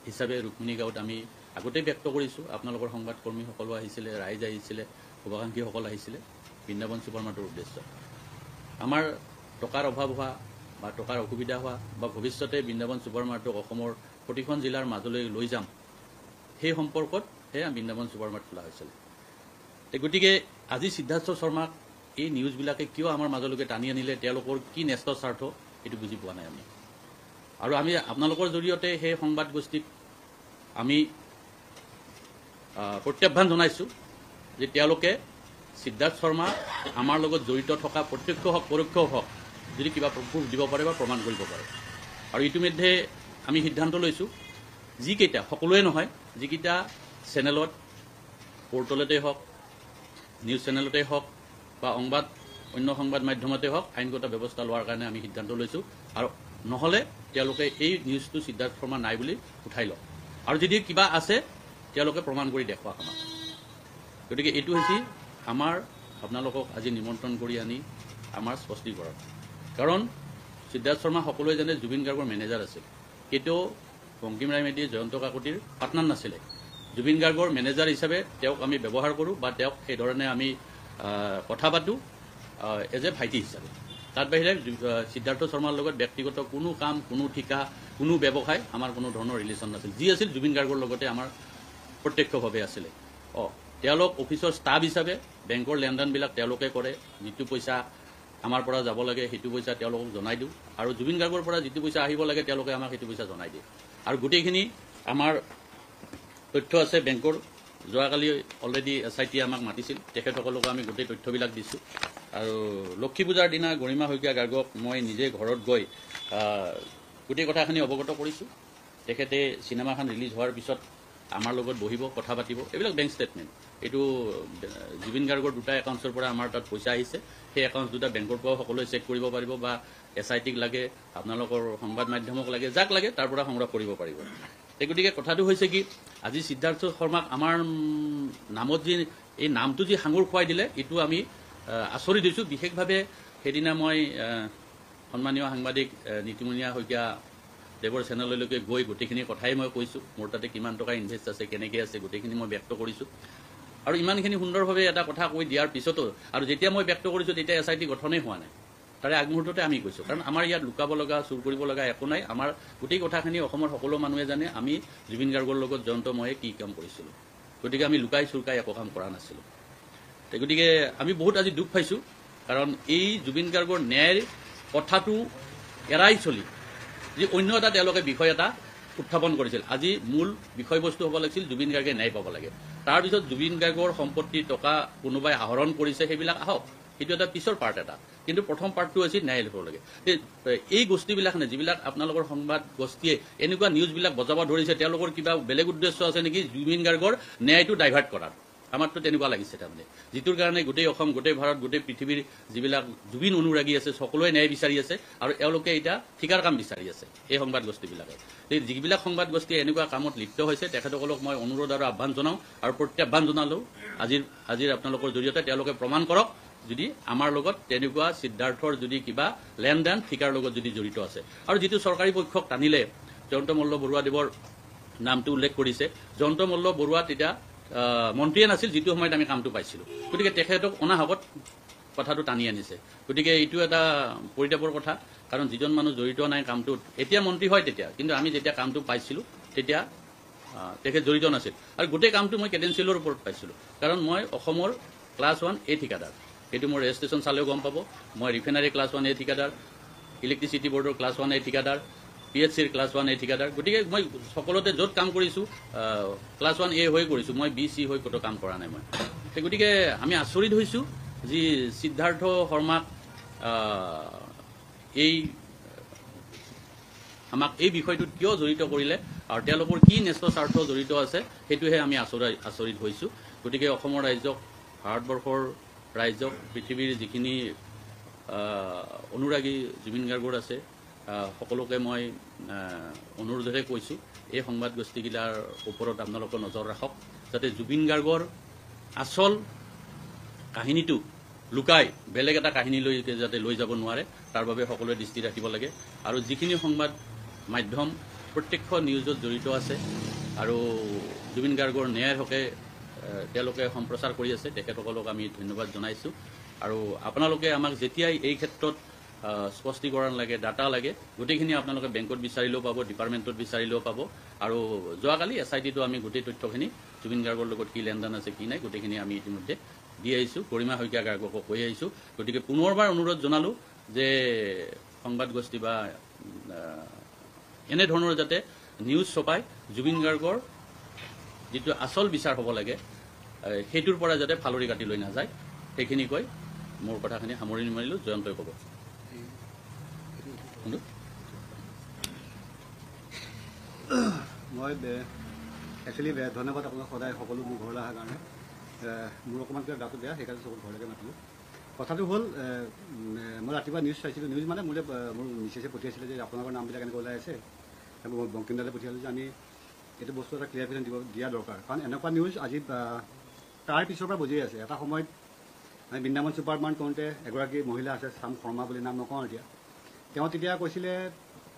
হিচাপে ৰুক্মিণী গাঁৱত আমি আগতেই ব্যক্ত কৰিছোঁ। আপোনালোকৰ সংবাদকৰ্মীসকলো আহিছিলে, ৰাইজ আহিছিলে, শুভাকাংক্ষীসকল আহিছিলে বৃন্দাবন ছুপাৰ মাৰ্টৰ উদ্দেশ্য। আমাৰ টকাৰ অভাৱ হোৱা বা টকাৰ অসুবিধা হোৱা বা ভৱিষ্যতে বৃন্দাবন ছুপাৰ মাৰ্টক অসমৰ প্ৰতিখন জিলাৰ মাজলৈ লৈ যাম, সেই সম্পৰ্কতহে বৃন্দাবন ছুপাৰ মাৰ্ট খোলা হৈছিল। গতিকে আজি সিদ্ধাৰ্থ শৰ্মাক এই নিউজবিলাকে কিয় আমাৰ মাজলৈকে টানি আনিলে, তেওঁলোকৰ কি ন্যস্ত স্বাৰ্থ, এইটো বুজি পোৱা নাই আমি। আৰু আমি আপোনালোকৰ জৰিয়তে সেই সংবাদ গোষ্ঠীক আমি প্ৰত্যাহ্বান জনাইছোঁ যে তেওঁলোকে সিদ্ধাৰ্থ শৰ্মা আমাৰ লগত জড়িত থকা প্ৰত্যক্ষ হওক পৰোক্ষ হওক যদি কিবা প্ৰুফ দিব পাৰে বা প্ৰমাণ কৰিব পাৰে। আৰু ইতিমধ্যে আমি সিদ্ধান্ত লৈছোঁ, যিকেইটা, সকলোৱে নহয়, যিকেইটা চেনেলত, পৰ্টেলতে হওক, নিউজ চেনেলতে হওক বা অন্য সংবাদ মাধ্যমতে হওক আইনগত ব্যৱস্থা লোৱাৰ কাৰণে আমি সিদ্ধান্ত লৈছোঁ। আৰু নহ'লে তেওঁলোকে এই নিউজটো সিদ্ধাৰ্থ শৰ্মা নাই বুলি উঠাই লওক, আৰু যদি কিবা আছে তেওঁলোকে প্ৰমাণ কৰি দেখুৱাওক আমাক। গতিকে এইটো হৈছে আমাৰ আপোনালোকক আজি নিমন্ত্ৰণ কৰি আনি আমাৰ স্পষ্টীকৰণ। কাৰণ সিদ্ধাৰ্থ শৰ্মা সকলোৱে জানে জুবিন গাৰ্গৰ মেনেজাৰ আছিল, কেতিয়াও বংকিম ৰায় মেধিয়ে জয়ন্ত কাকতিৰ পাৰ্টনাৰ নাছিলে। জুবিন গাৰ্গৰ মেনেজাৰ হিচাপে তেওঁক আমি ব্যৱহাৰ কৰোঁ বা তেওঁক সেইধৰণে আমি কথা পাতোঁ এজ এ ভাইটি হিচাপে। তাত বাহিৰে সিদ্ধাৰ্থ শৰ্মাৰ লগত ব্যক্তিগত কোনো কাম, কোনো ঠিকা, কোনো ব্যৱসায় আমাৰ কোনো ধৰণৰ ৰিলেশ্যন নাছিল। যি আছিল জুবিন গাৰ্গৰ লগতে আমাৰ প্ৰত্যক্ষভাৱে আছিলে। তেওঁলোক অফিচৰ ষ্টাফ হিচাপে বেংকৰ লেনদেনবিলাক তেওঁলোকে কৰে। যিটো পইচা আমাৰ পৰা যাব লাগে সেইটো পইচা তেওঁলোকক জনাই দিওঁ, আৰু জুবিন গাৰ্গৰ পৰা যিটো পইচা আহিব লাগে তেওঁলোকে আমাক সেইটো পইচা জনাই দিয়ে। আৰু গোটেইখিনি আমাৰ তথ্য আছে বেংকৰ। যোৱাকালি অলৰেডি SIT আমাক মাতিছিল, তেখেতসকলকো আমি গোটেই তথ্যবিলাক দিছোঁ। আৰু লক্ষী পূজাৰ দিনা গৰিমা শইকীয়া গাৰ্গক মই নিজে ঘৰত গৈ গোটেই কথাখিনি অৱগত কৰিছোঁ। তেখেতে চিনেমাখন ৰিলিজ হোৱাৰ পিছত আমাৰ লগত বহিব, কথা পাতিব। এইবিলাক বেংক ষ্টেটমেণ্ট। এইটো জুবিন গাৰ্গৰ দুটা একাউণ্টছৰ পৰা আমাৰ তাত পইচা আহিছে, সেই একাউণ্টছ দুটা বেংকৰ পৰাও সকলোৱে চেক কৰিব পাৰিব, বা SITক লাগে, আপোনালোকৰ সংবাদ মাধ্যমক লাগে, যাক লাগে তাৰ পৰা সংগ্ৰহ কৰিব পাৰিব। গতিকে কথাটো হৈছে কি, আজি সিদ্ধাৰ্থ শৰ্মাক আমাৰ নামত যি এই নামটো যি সাঙুৰ খুৱাই দিলে, এইটো আমি আচৰিত হৈছোঁ। বিশেষভাৱে সেইদিনা মই সন্মানীয় সাংবাদিক নীতিমণিয়া শইকীয়া দেৱৰ চেনেললৈকে গৈ গোটেইখিনি কথাই মই কৈছোঁ। মোৰ তাতে কিমান টকা ইনভেষ্ট আছে, কেনেকৈ আছে, গোটেইখিনি মই ব্যক্ত কৰিছোঁ। আৰু ইমানখিনি সুন্দৰভাৱে এটা কথা কৈ দিয়াৰ পিছতো, আৰু যেতিয়া মই ব্যক্ত কৰিছোঁ তেতিয়া SIT গঠনেই হোৱা নাই। তাৰে আগমুহূৰ্ততে আমি কৈছোঁ, কাৰণ আমাৰ ইয়াত লুকাব লগা, চুৰ কৰিব লগা একো নাই। আমাৰ গোটেই কথাখিনি অসমৰ সকলো মানুহে জানে আমি জুবিন গাৰ্গৰ লগত জয়ন্ত ময়ে কি কাম কৰিছিলোঁ। গতিকে আমি লুকাই চুৰকাই একো কাম কৰা নাছিলোঁ। গতিকে আমি বহুত আজি দুখ পাইছোঁ, কাৰণ এই জুবিন গাৰ্গৰ ন্যায়ৰ কথাটো এৰাই চলি যি অন্য এটা তেওঁলোকে বিষয় এটা উত্থাপন কৰিছিল। আজি মূল বিষয়বস্তু হ'ব লাগিছিল জুবিন গাৰ্গে ন্যায় পাব লাগে। তাৰপিছত জুবিন গাৰ্গৰ সম্পত্তিৰ টকা কোনোবাই আহৰণ কৰিছে, সেইবিলাক আহক, সেইটো এটা পিছৰ পাৰ্ট এটা। কিন্তু প্ৰথম পাৰ্টটো আছিল ন্যায় হ'ব লাগে। এই গোষ্ঠীবিলাক নে যিবিলাক আপোনালোকৰ সংবাদ গোষ্ঠীয়ে এনেকুৱা নিউজবিলাক বজাব ধৰিছে, তেওঁলোকৰ কিবা বেলেগ উদ্দেশ্য আছে নেকি জুবিন গাৰ্গৰ ন্যায়টো ডাইভাৰ্ট কৰাৰ। আমাৰতো তেনেকুৱা লাগিছে তাৰমানে, যিটোৰ কাৰণে গোটেই অসম, গোটেই ভাৰত, গোটেই পৃথিৱীৰ যিবিলাক জুবিন অনুৰাগী আছে সকলোৱে ন্যায় বিচাৰি আছে, আৰু এওঁলোকে এতিয়া ঠিকাৰ কাম বিচাৰি আছে এই সংবাদ গোষ্ঠীবিলাকে। যিবিলাক সংবাদ গোষ্ঠীয়ে এনেকুৱা কামত লিপ্ত হৈছে তেখেতসকলক মই অনুৰোধ আৰু আহ্বান জনাওঁ, আৰু প্ৰত্যাহ্বান জনালোঁ আজিৰ আপোনালোকৰ জৰিয়তে তেওঁলোকে প্ৰমাণ কৰক যদি আমাৰ লগত তেনেকুৱা সিদ্ধাৰ্থৰ যদি কিবা লেনদেন ঠিকাৰ লগত যদি জড়িত আছে। আৰু যিটো চৰকাৰী পক্ষক টানিলে, জয়ন্ত মল্ল বৰুৱাদেৱৰ নামটো উল্লেখ কৰিছে। জয়ন্ত মল্ল বৰুৱা তেতিয়া মন্ত্ৰীয়ে নাছিল যিটো সময়ত আমি কামটো পাইছিলোঁ। গতিকে তেখেতক অনাহকত কথাটো টানি আনিছে। গতিকে এইটো এটা পৰিতাপৰ কথা, কাৰণ যিজন মানুহ জড়িত নাই কামটোত, এতিয়া মন্ত্ৰী হয় তেতিয়া, কিন্তু আমি যেতিয়া কামটো পাইছিলোঁ তেতিয়া তেখেত জড়িত নাছিল। আৰু গোটেই কামটো মই ক্ৰেডেঞ্চিয়েলৰ ওপৰত পাইছিলোঁ, কাৰণ মই অসমৰ ক্লাছ 1A ঠিকাদাৰ। সেইটো মোৰ ৰেজিষ্ট্ৰেশ্যন চালেও গম পাব। মই ৰিফাইনাৰী ক্লাছ 1A ঠিকাদাৰ, ইলেক্ট্ৰিচিটি বৰ্ডৰ ক্লাছ 1A ঠিকাদাৰ, PHCৰ ক্লাছ 1A ঠিকাদাৰ। গতিকে মই সকলোতে য'ত কাম কৰিছোঁ ক্লাছ 1A হৈ কৰিছোঁ, মই B, C হৈ ক'তো কাম কৰা নাই মই। গতিকে আমি আচৰিত হৈছোঁ যি সিদ্ধাৰ্থ শৰ্মাক আমাক এই বিষয়টোত কিয় জড়িত কৰিলে, আৰু তেওঁলোকৰ কি ন্যস্ত স্বাৰ্থ জড়িত আছে, সেইটোহে আমি আচৰিত হৈছোঁ। গতিকে অসমৰ ৰাইজক, ভাৰতবৰ্ষৰ ৰাইজক, পৃথিৱীৰ যিখিনি অনুৰাগী জুবিন গাৰ্গৰ আছে সকলোকে মই অনুৰোধেৰে কৈছোঁ, এই সংবাদ গোষ্ঠীগিলাৰ ওপৰত আপোনালোকে নজৰ ৰাখক, যাতে জুবিন গাৰ্গৰ আচল কাহিনীটো লুকাই বেলেগ এটা কাহিনীলৈকে যাতে লৈ যাব নোৱাৰে, তাৰ বাবে সকলোৱে দৃষ্টি ৰাখিব লাগে। আৰু যিখিনি সংবাদ মাধ্যম প্ৰত্যক্ষ নিউজত জড়িত আছে আৰু জুবিন গাৰ্গৰ ন্যায়ৰ হকে তেওঁলোকে সম্প্ৰচাৰ কৰি আছে। তেখেতসকলক আমি ধন্যবাদ জনাইছোঁ। আৰু আপোনালোকে আমাক যেতিয়াই এই ক্ষেত্ৰত স্পষ্টীকৰণ লাগে, ডাটা লাগে, গোটেইখিনি আপোনালোকে বেংকত বিচাৰিলেও পাব, ডিপাৰ্টমেণ্টত বিচাৰিলেও পাব। আৰু যোৱাকালি SITটো আমি গোটেই তথ্যখিনি জুবিন গাৰ্গৰ লগত কি লেনদেন আছে কি নাই গোটেইখিনি আমি ইতিমধ্যে দি আহিছোঁ, গৰিমা শইকীয়া গাৰ্গকো কৈ আহিছোঁ। গতিকে পুনৰবাৰ অনুৰোধ জনালোঁ যে সংবাদ গোষ্ঠী বা এনেধৰণৰ যাতে নিউজ ছপাই জুবিন গাৰ্গৰ যিটো আচল বিচাৰ হ'ব লাগে সেইটোৰ পৰা যাতে ফালৰি কাটি লৈ নাযায়, সেইখিনি কৈ মোৰ কথাখিনি সামৰণি মাৰিলোঁ। জয়ন্তই ক'ব। মই একচুৱেলি ধন্যবাদ আপোনাক সদায় সকলো মোৰ ঘৰলৈ অহাৰ কাৰণে। মোৰ অকণমান কিবা গাটো বেয়া, সেইকাৰণে চব ঘৰলৈকে মাতিলোঁ। কথাটো হ'ল মই ৰাতিপুৱা নিউজ চাইছিলোঁ। নিউজ মানে মোৰ মিছেছে পঠিয়াইছিলে যে আপোনালোকৰ নামবিলাক এনেকৈ ওলাই আছে। বংকিমদালে পঠিয়ালোঁ যে আমি এইটো বস্তু এটা ক্লিয়াৰফিকেশ্যন দিয়া দৰকাৰ। কাৰণ এনেকুৱা নিউজ আজি তাৰ পিছৰ পৰা বজিয়ে আছে। এটা সময়ত আমি বৃন্দাবন ছুপাৰমান কৰোঁতে এগৰাকী মহিলা আছে, শ্যাম শৰ্মা বুলি, নাম নকওঁ এতিয়া। তেওঁ তেতিয়া কৈছিলে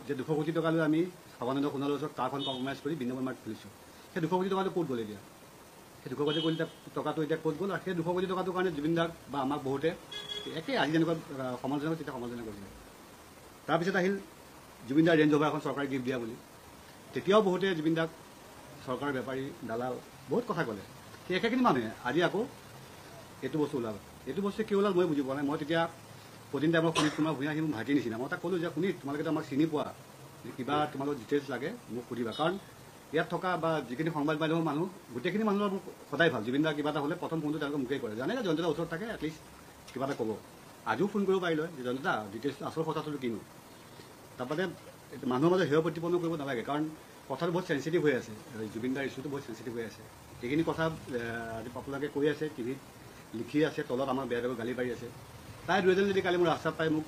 যে 200 কোটি টকা লৈ আমি সৰ্বানন্দ সোণোৱালৰ ওচৰত কাৰখন কম্প্ৰমাইজ কৰি বৃন্দাবন মাৰ্ট খুলিছোঁ। সেই 200 কোটি টকাটো ক'ত গ'ল এতিয়া? সেই 200 কোটি টকাটো এতিয়া ক'ত গ'ল? আৰু সেই 200 কোটি টকাটোৰ কাৰণে জুবিন দাক বা আমাক বহুতে একেই আজি যেনেকুৱা সমালোচনা তেতিয়া সমালোচনা কৰিছিলে। তাৰপিছত আহিল জুবিন দাৰ ৰেঞ্জ অভাৰ এখন চৰকাৰে গিফ্ট দিয়া বুলি। তেতিয়াও বহুতে জুবিন দাক চৰকাৰৰ বেপাৰী, দালাল বহুত কথা ক'লে। সেই একেখিনি মানুহে আজি আকৌ এইটো বস্তু ওলাল। এইটো বস্তু কি ওলাল মই বুজি পোৱা নাই। মই তেতিয়া প্ৰতিদিন টাইমত শুনি তোমাৰ ভূঞা আহি মোৰ ভাইটিৰ নিচিনা। মই তাক ক'লোঁ যে শুনি তোমালোকেতো আমাক চিনি পোৱা, কিবা তোমালোকৰ ডিটেইলছ লাগে মোক সুধিবা। কাৰণ ইয়াত থকা বা যিখিনি সংবাদ মাধ্যমৰ মানুহ গোটেইখিনি মানুহৰ মোক সদায় ভাল। জুবিন দাৰ কিবা এটা হ'লে প্ৰথম ফোনটো তেওঁলোকে মোকেই কৰে। জানে যে জয়ন্ত দাৰ ওচৰত থাকে, এটলিষ্ট কিবা এটা ক'ব। আজিও ফোন কৰিব পাৰিলে যে জয়ন্ত দা ডিটেইলছ আচল কথাটো কিনো। তাৰপৰা মানুহৰ মাজত হেয় প্ৰতিপন্ন কৰিব নালাগে। কাৰণ কথাটো বহুত চেঞ্চিটিভ হৈ আছে। জুবিন দাৰ ইছ্যুটো বহুত চেঞ্চিটিভ হৈ আছে। সেইখিনি কথা আপোনালোকে কৈ আছে, টিভিত লিখি আছে, তলত আমাৰ বেয়া বেয়া গালি পাৰি আছে। তাই দুই এজন যদি কালি মোৰ ৰাস্তাত পাই মোক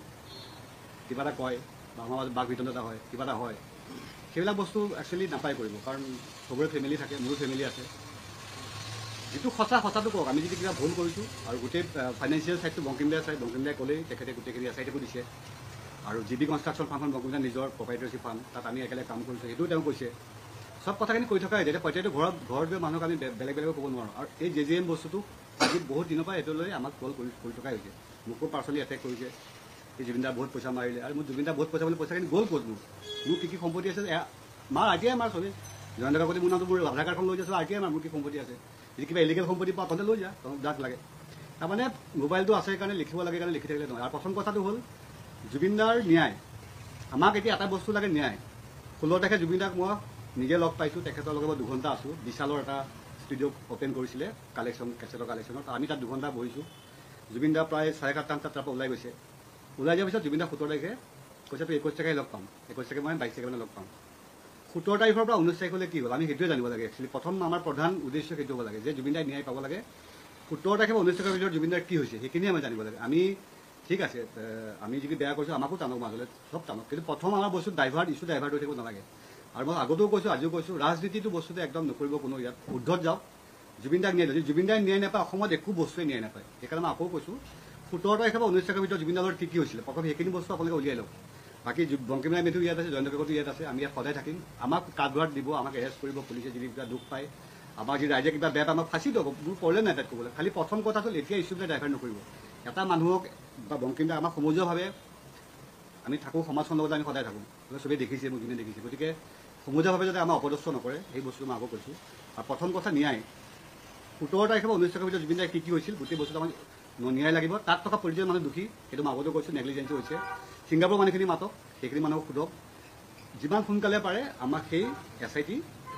কিবা এটা কয় বা আমাৰ মাজত বাক বিতণ্ডতা হয়, কিবা এটা হয়, সেইবিলাক বস্তু একচুৱেলি নাপায় কৰিব। কাৰণ চবৰে ফেমিলি থাকে, মোৰো ফেমিলি আছে। যিটো সঁচা সঁচাটো কওক। আমি যদি কিবা ভুল কৰিছোঁ আৰু গোটেই ফাইনেন্সিয়েল ছাইডটো বংকিমদাই চাই, বংকিমদাই ক'লেই তেখেতে গোটেইখিনি SITকো দিছে। আৰু GB কনষ্ট্ৰাকশ্যন ফাৰ্মখন বংকিমদাৰ নিজৰ প্ৰপাইটাৰশ্বিপ ফাৰ্ম, তাত আমি একেলগে কাম কৰিছোঁ, সেইটোও তেওঁ কৈছে। চব কথাখিনি কৈ থকা এতিয়া প্ৰত্যেকটো ঘৰত গৈ মানুহক আমি বেলেগ বেলেগকৈ ক'ব নোৱাৰোঁ। আৰু এই JJM বস্তুটো আজি বহুত দিনৰ পৰা এইটো লৈ আমাক কল কৰি থকাই হৈছে। মোকো পাৰ্চনেলি এটেক কৰিছে। এই জুবিন দা বহুত পইচা মাৰিলে আৰু মোৰ জুবিন দা বহুত পইচা বুলি পইচাখিনি গ'ল ক'ত? মোৰ কি সম্পত্তি আছে মাৰ RTI মাৰ চবেই। জয়ন্ত কাকতি মোৰ নামটো মোৰ আধাৰ কাৰ্ডখন লৈ যাইছোঁ, RTI মাৰ মোৰ কি সম্পত্তি আছে। যদি কিবা ইলিগেল সম্পত্তি পাওঁ তহঁতে লৈ যা, যাক লাগে। তাৰমানে মোবাইলটো আছে কাৰণে লিখিব লাগে কাৰণে লিখি থাকিলে নহয়। আৰু প্ৰথম কথাটো হ'ল জুবিন দাৰ ন্যায়। আমাক এতিয়া এটা বস্তু লাগে, ন্যায়। 16 তাৰিখে জুবিন দাক মই নিজে লগ পাইছোঁ। তেখেতৰ লগত মই 2 ঘণ্টা আছোঁ। বিশালৰ এটা ষ্টুডিঅ' অ'পেন কৰিছিলে কেছেটৰ কালেকশ্যনত। আমি তাত 2 ঘণ্টা বহিছোঁ। জুবিন দা প্ৰায় 7:30 তাত তাৰপৰা ওলাই গৈছে। ওলাই যোৱাৰ পিছত জুবিন দা 17 তাৰিখে কৈছে তো 21 তাৰিখে লগ পাম। 21 তাৰিখে মই 22 তাৰিখে মানে লগ পাম। 17 তাৰিখৰ পৰা 19 তাৰিখলৈ কি হ'ল আমি সেইটোৱে জানিব লাগে। একচুৱেলি প্ৰথম আমাৰ প্ৰধান উদ্দেশ্য সেইটো হ'ব লাগে যে জুবিন দাই ন্যায় পাব লাগে। 17 তাৰিখে বা 19 তাৰিখৰ ভিতৰত জুবিন দাৰ কি হৈছে সেইখিনিয়ে আমি জানিব লাগে। আমি ঠিক আছে, আমি যদি বেয়া কৰিছোঁ আমাকো টানক, মাজলৈ চব টানক, কিন্তু প্ৰথম আমাৰ বস্তু ইছ্যু ডাইভাৰ্ট হৈ থাকিব নালাগে। আৰু মই আগতেও কৈছোঁ, আজিও কৈছোঁ, ৰাজনীতিটো বস্তুটো একদম নকৰিব কোনো। ইয়াত উদ্ধত যাওক, জুবিন দাক ন্যায় দিয়ে। জুবিন দাই ন্যায় নাপায়, অসমত একো বস্তুৱে ন্যায় নাপায়। সেইকাৰণে মই আকৌ কৈছোঁ 17 তাৰিখে বা 19 তাৰিখৰ ভিতৰত জুবিন দাৰ কি হৈছিলে প্ৰথম সেইখিনি বস্তু আপোনালোকে উলিয়াই লওক। বাকী বংকিমদাৰ মেধু ইয়াত আছে, জয়ন্ত কাকতি ইয়াত আছে, আমি ইয়াত সদায় থাকিম। আমাক কাঠগড়াত দিব, আমাক এৰেষ্ট কৰিব পুলিচে যদি কিবা দুখ পায়, আমাক যদি ৰাইজে কিবা বেয়া পায় আমাক ফাঁচি দিয়ক, মোৰ প্ৰব্লেম নাই তাত ক'বলৈ। খালি প্ৰথম কথাটো এতিয়া ইছ্যুবিলাক ডাইভাৰ্ট নকৰিব। এটা মানুহক বা বংকিমদাৰ আমাক সমজুৱাভাৱে আমি থাকোঁ, সমাজখনৰ লগত আমি সদায় থাকোঁ, চবেই দেখিছে, মোক যোনে দেখিছে। গতিকে সমজুৱাভাৱে যাতে আমাৰ অপদস্থ নকৰে সেই বস্তু মই আকৌ কৈছোঁ। আৰু প্ৰথম কথা ন্যায়। 17 তাৰিখে বা 19 তাৰিখৰ ভিতৰত জুবিন দাই কি হৈছিল গোটেই বস্তুটো আমাক ন্যায় লাগিব। তাত থকা প্ৰতিজন মানুহ দোষী, সেইটো মই আগতেও কৈছোঁ, নেগলিজেঞ্চি হৈছে। ছিংগাপুৰৰ মানুহখিনি মাতক, সেইখিনি মানুহক সোধক, যিমান সোনকালে পাৰে আমাক সেই SIT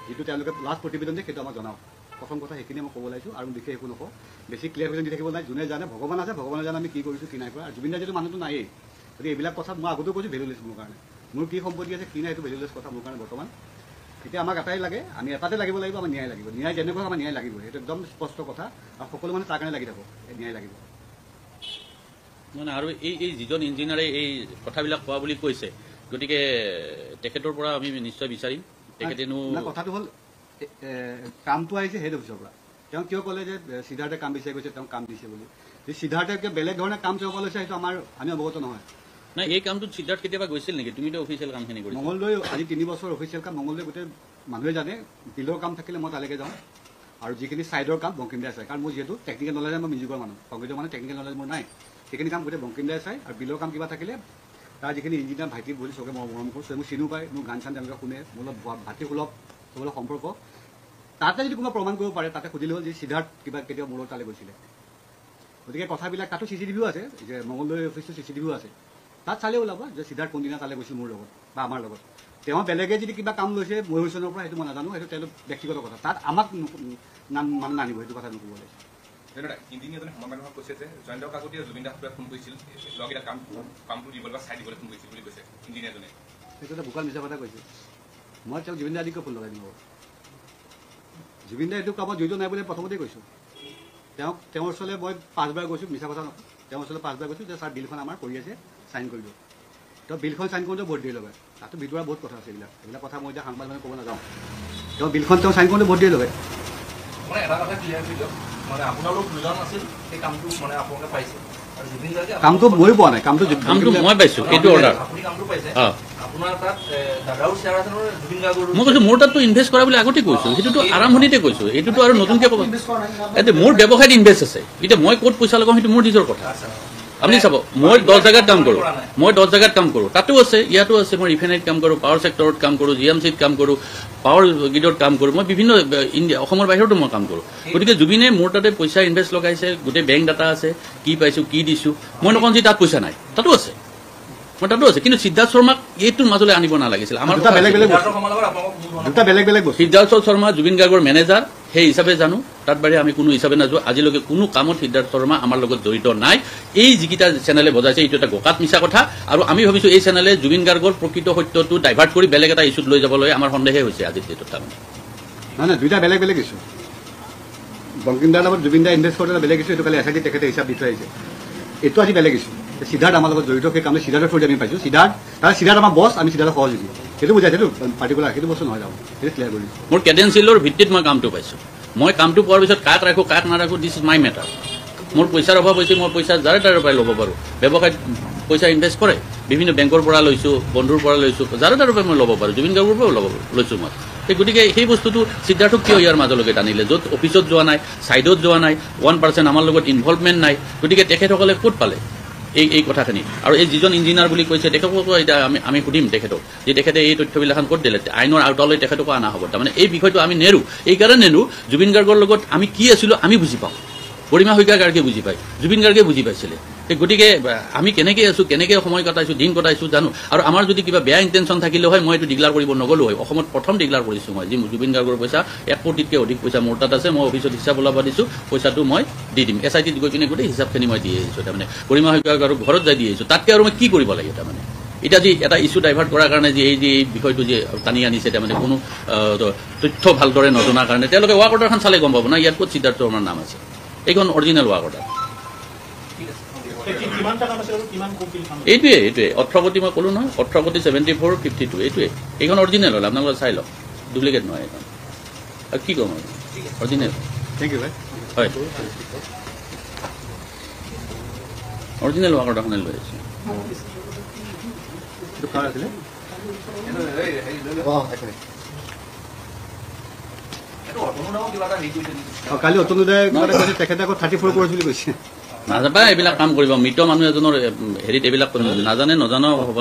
যিটো তেওঁলোকে লাষ্ট প্ৰতিবেদন দিয়ে সেইটো আমাক জনাওক। প্ৰথম কথা সেইখিনি মই ক'ব লাগিছোঁ। আৰু বিশেষ একো নকওঁ, বেছি ক্লিয়াৰফিকেশ্যন দি থাকিব নাই। যোনে জানে ভগৱান আছে, ভগৱানে জানে আমি কি কৰিছোঁ কি নাই কৰা। আৰু জুবিন দাৰ যিটো মানুহটো নায়েই, গতিকে এইবিলাক কথাত মই আগতেও কৈছোঁ ভেলুলেছ মোৰ কাৰণে। মোৰ কি সম্পত্তি আছে কি নাই সেইটো ভেলুলেছ কথা মোৰ কাৰণে বৰ্তমান। এতিয়া আমাক এটাই লাগে, আমি এটাতে লাগিব লাগিব, আমাৰ ন্যায় লাগিব। ন্যায় যেনেকুৱা আমাৰ ন্যায় লাগিব, সেইটো একদম স্পষ্ট কথা। আৰু সকলো মানুহ তাৰ কাৰণে লাগি থাকক, ন্যায় লাগিব। মানে আৰু এই যিজন ইঞ্জিনিয়াৰে এই কথাবিলাক কোৱা বুলি কৈছে, গতিকে তেখেতৰ পৰা আমি নিশ্চয় বিচাৰিম। তেখেতেনো কথাটো হ'ল কামটো আহিছে হেড অফিচৰ পৰা। তেওঁ কিয় ক'লে যে সিদ্ধাৰ্থে কাম বিচাৰি গৈছে, তেওঁ কাম দিছে বুলি। যে সিদ্ধাৰ্থে বেলেগ ধৰণে কাম কৰিব লৈছে সেইটো আমি অৱগত নহয়। নাই এই কামটোত সিদ্ধাৰ্থ কেতিয়াবা গৈছিল নেকি? তুমিতো অফিচিয়েল কামখিনি কৰিছা। মঙলদৈ আজি 3 বছৰ অফিচিয়েল কাম মঙলদৈ গোটেই মানুহে জানে। বিলৰ কাম থাকিলে মই তালৈকে যাওঁ, আৰু যিখিনি ছাইডৰ কাম বংকিম দাই চাই, কাৰণ মোৰ যিহেতু টেকনিকেল নলেজ মই মিউজিকৰ মানুহ, সংগীতৰ মানে টেকনিকেল নলেজ মোৰ নাই, সেইখিনি কাম গোটেই বংকিম দাই চাই। আৰু বিলৰ কাম কিবা থাকিলে তাৰ যিখিনি ইঞ্জিনিয়াৰ ভাইটি বুলি চবে মই মৰম কৰোঁ, মোক চিনিও পায়, মোৰ গান চান তেওঁলোকে শুনে, মোৰ লগত ভাতৃ সুলভ চবৰ সম্পৰ্ক। তাতে যদি কোনোবা প্ৰমাণ কৰিব পাৰে, তাতে সুধিলে হ'ল যে সিদ্ধাৰ্থ কিবা কেতিয়াও মোৰ লগত তালৈ গৈছিলে। গতিকে কথাবিলাক তাতো CCTVও আছে, যে মঙলদৈ অফিচটো CCTVও আছে, তাত চালে ওলাব যে সিদ্ধাৰ্থ কোনদিনা তালৈ গৈছিল মোৰ লগত বা আমাৰ লগত। তেওঁ বেলেগে যদি কিবা কাম লৈছে ময়ূৰচনৰ পৰা, সেইটো মই নাজানো, সেইটো তেওঁলোক ব্যক্তিগত কথা, তাত আমাক মানে নানিব, সেইটো কথা নক'ব লাগে। ইঞ্জিনিয়াৰজনে সমাধান কৈছে যে জয়ন্ত কাকতীয়ে জুবিন দাস ফোন কৰিছিল, লগতে কামটো দিবলৈ বা চাই দিবলৈ ফোন কৰিছিল বুলি কৈছে ইঞ্জিনিয়াৰজনে। সেইটো এটা বোকাল মিছা কথা কৈছে। মই তেওঁক জুবিন দা আদিকৈ ফোন লগাই দিম। জুবিন দাই এইটো কামত জড়িত নাই বুলি প্ৰথমতেই কৈছোঁ। তেওঁৰ ওচৰলৈ মই 5 বাৰ গৈছোঁ, মিছা কথা নকওঁ। তেওঁৰ ওচৰলৈ 5 বাৰ গৈছোঁ যে ছাৰ বিলখন আমাৰ কৰি আছে, চাইন কৰি দিওঁ। তেওঁ বিলখন চাইন কৰোঁতে বহুত দেৰি লগায়, তাতো ভিতৰুৱা বহুত কথা আছে। এইবিলাক কথা মই এতিয়া সাংবাদিক ক'ব নাযাওঁ। তেওঁ বিলখন তেওঁ চাইন কৰোঁতে বহুত দেৰি লগায়। মানে এটা কথা ক্লিয়াৰ কৰি দিয়ক, মানে আপোনালোক দুজন আছিল, সেই কামটো মানে আপোনালোকে পাইছে, আৰু জুবিন গাৰ্গে কামটো ময়ো পোৱা নাই, কামটো মই পাইছোঁ, সেইটো অৰ্ডাৰ। আপুনি কামটো পাইছে, আপোনাৰ তাত দাদাও শ্বেয়াৰ আছে নহয় জুবিন গাৰ্গৰ। মই কৈছোঁ মোৰ তাততো ইনভেষ্ট কৰা বুলি আগতে কৈছোঁ, সেইটোতো আৰম্ভণিতে কৈছোঁ, এইটোতো আৰু নতুনকৈ ক'ব। এতিয়া মোৰ ব্যৱসায়ত ইনভেষ্ট আছে, এতিয়া মই ক'ত পইচা লগাওঁ সেইটো মোৰ নিজৰ কথা। আপুনি চাব, মই 10 জেগাত কাম কৰোঁ, তাতো আছে, ইয়াতো আছে। মই ৰিফাইনাৰীত কাম কৰোঁ, পাৱাৰ ছেক্টৰত কাম কৰোঁ, GMCত কাম কৰোঁ, পাৱাৰ গ্ৰিডত কাম কৰোঁ, মই বিভিন্ন ইণ্ডিয়া অসমৰ বাহিৰতো মই কাম কৰোঁ। গতিকে জুবিনে মোৰ তাতে পইচা ইনভেষ্ট লগাইছে, গোটেই বেংক ডাটা আছে, কি পাইছোঁ কি দিছোঁ। মই নকওঁ যে তাত পইচা নাই, তাতো আছে, কিন্তু সিদ্ধাৰ্থ শৰ্মাক এইটোৰ মাজলৈ আনিব নালাগিছিল। আমাৰ দুটা বেলেগ বেলেগ বস্তু। সিদ্ধাৰ্থ শৰ্মা জুবিন গাৰ্গৰ মেনেজাৰ, সেই হিচাপে জানো, তাত বাহিৰে আমি কোনো হিচাপে নাযাওঁ। আজিলৈকে কোনো কামত সিদ্ধাৰ্থ শৰ্মা আমাৰ লগত জড়িত নাই। এই যিকেইটা চেনেলে বজাইছে এইটো এটা গোকাত মিছা কথা, আৰু আমি ভাবিছোঁ এই চেনেলে জুবিন গাৰ্গৰ প্ৰকৃত সত্যটো ডাইভাৰ্ট কৰি বেলেগ এটা ইছ্যুত লৈ যাবলৈ আমাৰ সন্দেহে হৈছে আজিৰ ডেটত। তাৰমানে নহয়, দুইটা বেলেগ বেলেগ ইছ্যু। বংকিম দাৰ লগত জুবিন দা ইনভেষ্ট কৰোঁতে বেলেগ ইছ্যু, এইটো কালি SIT তেখেতে হিচাপ দি থৈ আহিছে। এইটো আজি বেলেগ ইছ্যু। সিদ্ধাৰ্থ আমাৰ লগত জড়িত, সেই কামটো সিদ্ধাৰ্থৰ থ্ৰুদি আমি পাইছোঁ। সিদ্ধাৰ্থ আমাৰ বছ, আমি সিদ্ধাৰ্থৰ সহযোগী, সেইটো বুজাইছে। সেইটো পাৰ্টিকুলাৰ সেইটো বস্তু নহয়, যাব সেইটো ক্লিয়াৰ কৰি দিছোঁ। মোৰ ক্ৰেডেঞ্চিয়েলৰ ভিত্তিত মই কামটো পাইছোঁ। মই কামটো পোৱাৰ পিছত কাক ৰাখোঁ কাক নাৰাখোঁ, দিছ ইজ মাই মেটাৰ। মোৰ পইচাৰ অভাৱ হৈছে, মই পইচা যাৰে তাৰে পৰাই ল'ব পাৰোঁ। ব্যৱসায়ত পইচা ইনভেষ্ট কৰে, বিভিন্ন বেংকৰ পৰা লৈছোঁ, বন্ধুৰ পৰা লৈছোঁ, যাৰে তাৰে পৰাই মই ল'ব পাৰোঁ, জুবিন গাৰ্গৰ পৰাও লৈছোঁ মই। গতিকে সেই বস্তুটো সিদ্ধাৰ্থক কিয় ইয়াৰ মাজলৈকে টানিলে, য'ত অফিচত যোৱা নাই, ছাইডত যোৱা নাই, 1% আমাৰ লগত ইনভলভমেণ্ট নাই। গতিকে তেখেতসকলে ক'ত পালে এই কথাখিনি? আৰু এই যিজন ইঞ্জিনিয়াৰ বুলি কৈছে তেখেতকো এতিয়া আমি সুধিম তেখেতক, যে তেখেতে এই তথ্যবিলাক ক'ত দিলে, আইনৰ আওতালৈ তেখেতকো অনা হ'ব। তাৰমানে এই বিষয়টো আমি নেৰোঁ, এইকাৰণে নেৰোঁ জুবিন গাৰ্গৰ লগত আমি কি আছিলোঁ আমি বুজি পাওঁ, গৰিমা শইকীয়া গাৰ্গে বুজি পায়, জুবিন গাৰ্গে বুজি পাইছিলে। গতিকে আমি কেনেকৈ আছোঁ, কেনেকৈ সময় কটাইছোঁ, দিন কটাইছোঁ জানো। আৰু আমাৰ যদি কিবা বেয়া ইণ্টেনশ্যন থাকিলে হয়, মই এইটো ডিক্লাৰ কৰিব নগ'লো হয়। অসমত প্ৰথম ডিক্লাৰ কৰিছোঁ মই, যে জুবিন গাৰ্গৰ পইচা 1 কোটিতকৈ অধিক পইচা মোৰ তাত আছে, মই অফিচত হিচাপ ওলাব দিছোঁ, পইচাটো মই দি দিম। SITত গৈ কিনে গোটেই হিচাপখিনি মই দি আহিছোঁ। তাৰমানে গৰিমা শইকীয়া গাৰ্গৰ ঘৰত যাই দি আহিছোঁ। তাতকৈ আৰু মই কি কৰিব লাগে? তাৰমানে এতিয়া যি এটা ইছ্যু ডাইভাৰ্ট কৰাৰ কাৰণে যে এই বিষয়টো যে টানি আনিছে, তাৰমানে কোনো তথ্য ভালদৰে নজনাৰ কাৰণে, তেওঁলোকে ৱাক অৰ্ডাৰখন চালে গম পাব না, ইয়াত ক'ত সিদ্ধাৰ্থ শৰ্মাৰ নাম আছে। এইখন অৰিজিনেল ৱাক অৰ্ডাৰ। এইটোৱে 18 কোটি মই ক'লো নহয়, 18 কোটি 74,52 এইটোৱে। এইখন অৰিজিনেল হ'ল, আপোনালোকে চাই লওক, ডুপ্লিকেট নহয় এইখন। আৰু কি ক'ম আৰু, অৰিজিনেল। থেংক ইউ ভাই। হয়, অৰিজিনেল ৱাক অৰ্ডাৰখনে লৈ আহিছোঁ। এইটো কাৰ আছিলে? কালি অতনুদাই কৈছে তেখেতে আকৌ 34 কৰোঁ বুলি কৈছে। নাযাবা এইবিলাক কাম কৰিব, মৃত মানুহ এজনৰ হেৰিত এইবিলাক নাজানে নজনা হ'ব।